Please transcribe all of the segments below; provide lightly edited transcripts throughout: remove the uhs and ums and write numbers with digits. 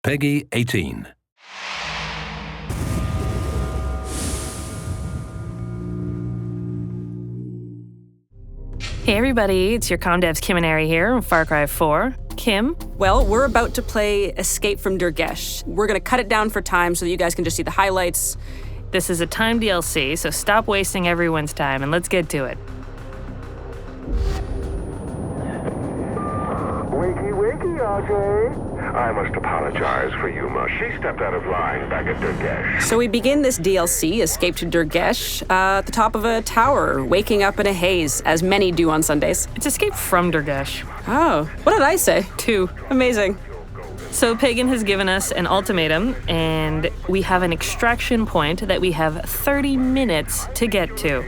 Peggy 18. Hey everybody, it's your Comdev's Kim and Ari here from Far Cry 4. Kim? Well, we're about to play Escape from Durgesh. We're going to cut it down for time so that you guys can just see the highlights. This is a timed DLC, so stop wasting everyone's time and let's get to it. Wakey, wakey, RJ. I must apologize for Yuma. She stepped out of line back at Durgesh. So we begin this DLC, Escape to Durgesh, at the top of a tower, waking up in a haze, as many do on Sundays. It's Escape from Durgesh. Oh, what did I say? 2. Amazing. So Pagan has given us an ultimatum, and we have an extraction point that we have 30 minutes to get to.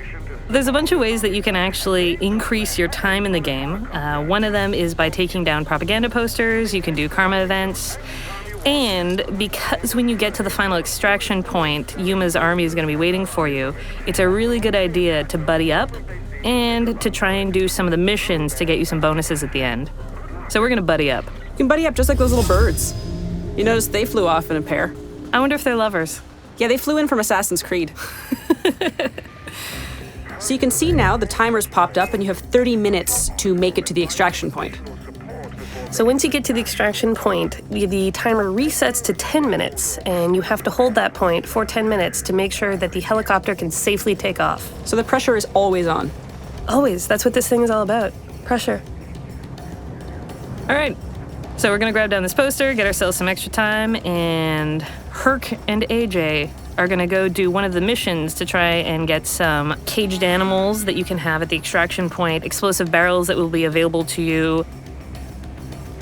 There's a bunch of ways that you can actually increase your time in the game. One of them is by taking down propaganda posters. You can do karma events. And because when you get to the final extraction point, Yuma's army is going to be waiting for you, it's a really good idea to buddy up and to try and do some of the missions to get you some bonuses at the end. So we're going to buddy up. You can buddy up just like those little birds. You notice they flew off in a pair. I wonder if they're lovers. Yeah, they flew in from Assassin's Creed. So you can see now the timer's popped up and you have 30 minutes to make it to the extraction point. So once you get to the extraction point, the timer resets to 10 minutes, and you have to hold that point for 10 minutes to make sure that the helicopter can safely take off. So the pressure is always on. Always. That's what this thing is all about. Pressure. All right. So we're going to grab down this poster, get ourselves some extra time, and Herc and AJ are going to go do one of the missions to try and get some caged animals that you can have at the extraction point, explosive barrels that will be available to you.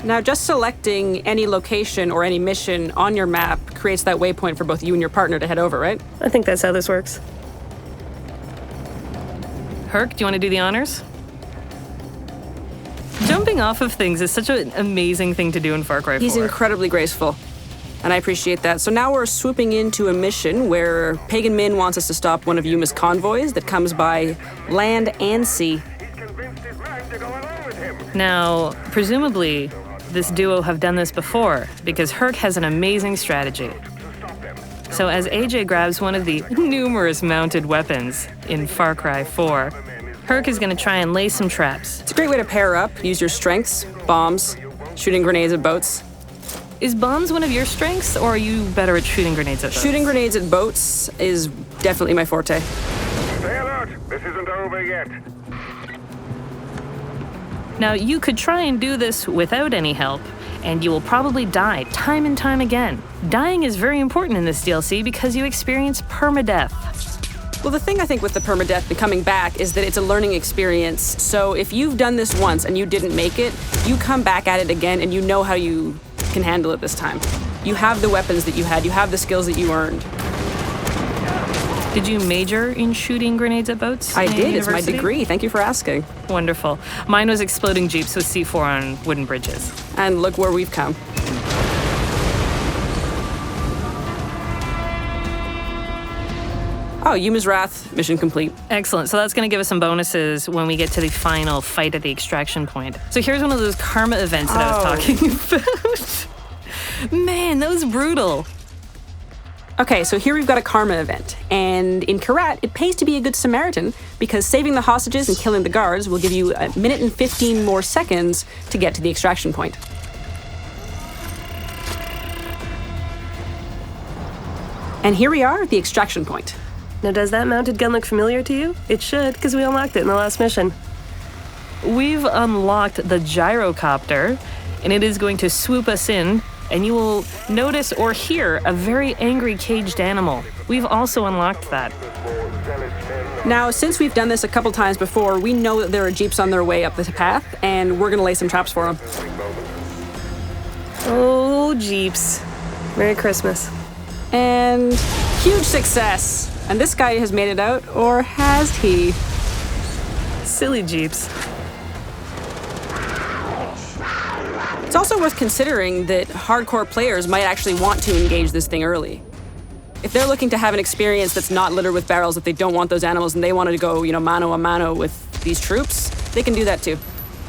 Now, just selecting any location or any mission on your map creates that waypoint for both you and your partner to head over, right? I think that's how this works. Herc, do you want to do the honors? Jumping off of things is such an amazing thing to do in Far Cry 4. He's incredibly graceful, and I appreciate that. So now we're swooping into a mission where Pagan Min wants us to stop one of Yuma's convoys that comes by land and sea. Now, presumably, this duo have done this before, because Herc has an amazing strategy. So as AJ grabs one of the numerous mounted weapons in Far Cry 4, Herc is going to try and lay some traps. It's a great way to pair up, use your strengths, bombs, shooting grenades at boats. Is bombs one of your strengths, or are you better at shooting grenades at boats? Shooting grenades at boats is definitely my forte. Stay alert. This isn't over yet. Now, you could try and do this without any help, and you will probably die time and time again. Dying is very important in this DLC because you experience permadeath. Well, the thing I think with the permadeath and coming back is that it's a learning experience. So if you've done this once and you didn't make it, you come back at it again and you know how you can handle it this time. You have the weapons that you had, you have the skills that you earned. Did you major in shooting grenades at boats? I did, it's my university? degree. Thank you for asking. Wonderful. Mine was exploding jeeps with C4 on wooden bridges. And look where we've come. Oh, Yuma's Wrath, mission complete. Excellent. So that's going to give us some bonuses when we get to the final fight at the extraction point. So here's one of those karma events that I was talking about. Man, that was brutal. Okay, so here we've got a karma event. And in Karat, it pays to be a good Samaritan because saving the hostages and killing the guards will give you 1 minute and 15 more seconds to get to the extraction point. And here we are at the extraction point. Now, does that mounted gun look familiar to you? It should, because we unlocked it in the last mission. We've unlocked the gyrocopter, and it is going to swoop us in, and you will notice or hear a very angry caged animal. We've also unlocked that. Now, since we've done this a couple times before, we know that there are jeeps on their way up the path, and we're gonna lay some traps for them. Oh, jeeps. Merry Christmas. And huge success. And this guy has made it out, or has he? Silly jeeps. It's also worth considering that hardcore players might actually want to engage this thing early. If they're looking to have an experience that's not littered with barrels, if they don't want those animals and they wanted to go, mano a mano with these troops, they can do that too.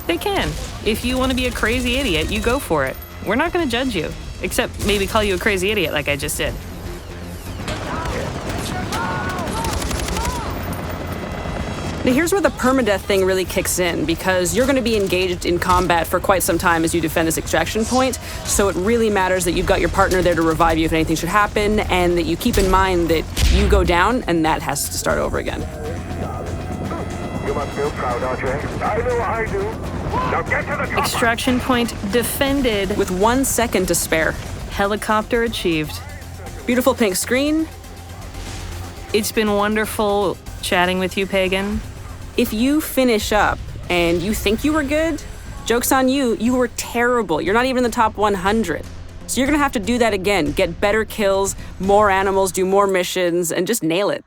They can. If you want to be a crazy idiot, you go for it. We're not going to judge you. Except maybe call you a crazy idiot like I just did. Now here's where the permadeath thing really kicks in, because you're going to be engaged in combat for quite some time as you defend this extraction point, so it really matters that you've got your partner there to revive you if anything should happen, and that you keep in mind that you go down and that has to start over again. You must feel proud, RJ. I know I do. Now get to the chopper. Extraction point defended. With 1 second to spare. Helicopter achieved. Beautiful pink screen. It's been wonderful chatting with you, Pagan. If you finish up and you think you were good, joke's on you, you were terrible. You're not even in the top 100. So you're gonna have to do that again. Get better kills, more animals, do more missions, and just nail it.